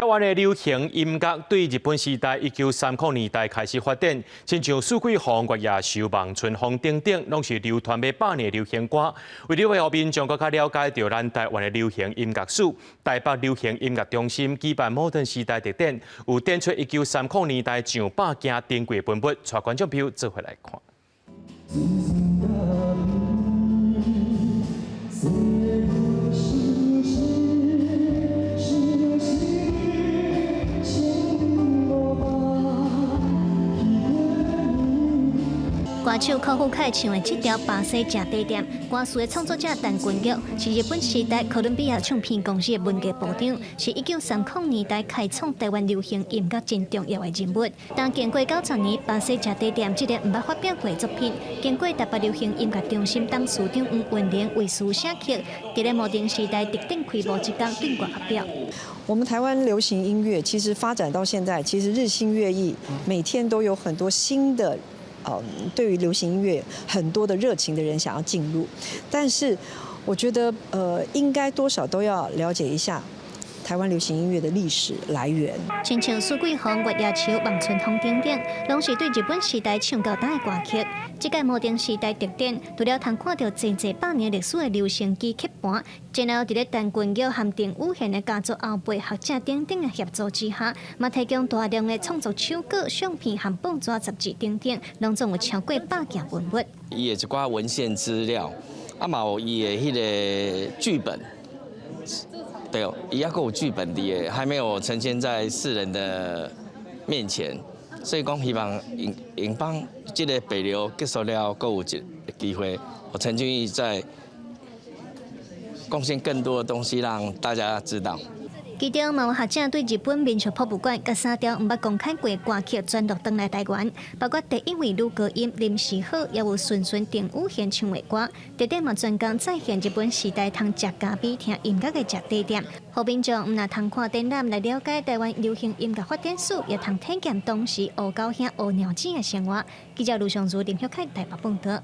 台湾的流行音乐对日本时代1930年代开始发展，亲像四季风、月夜愁、望春风等等，拢是流传了百年的流行歌。为了让民众更加了解到咱台湾的流行音乐史，台北流行音乐中心举办摩登时代特展，有展出1930年代上百件珍贵文物，带观众朋友做回来看。 歌手柯富凯唱的这条《巴西吃地点》，歌词的创作者陈君玉是日本时代哥伦比亚唱片公司的文艺部长，是1930年代开创台湾流行音乐真重要的人物。但经过90年，《巴西吃地点》这个唔捌发表过作品，经过台北流行音乐中心董事长黄文玲为书写曲，伫咧摩登时代特定开幕即天对外发表。 我们台湾流行音乐其实发展到现在，其实日新月异，每天都有很多新的。 对于流行音乐很多的热情的人想要进入，但是我觉得应该多少都要了解一下台湾流行音乐的历史来源。亲像四季风、月夜愁、望春风等等，拢是对日本时代唱到大的歌曲。这个摩登时代特展，除了通看到济百年历史的流行机曲盘，然后伫咧陈君玉和丁武宪的家族后辈学者等等的协助之下，嘛提供大量的创作手稿、相片和报纸杂志等等，拢总有超过100件文物。伊的一寡文献资料，嘛有伊的迄个剧本。 对哦，伊还有剧本的，还没有呈现在世人的面前，所以讲希望营帮这个北流结束了，够有一个机会，我陈俊义再贡献更多的东西让大家知道。 其中，嘛有学者对日本民俗博物馆甲3条毋捌公开过歌曲转录登来台湾，包括第一位女高音林时浩，也有顺丁武宪唱的歌。特展嘛专讲再现日本时代通食咖啡、听音乐的食地点，互民众毋但通看展览来了解台湾流行音乐发展史，也通体验当时黑狗兄、黑鸟子的生活。记者卢尚如、林秀凯台北报道。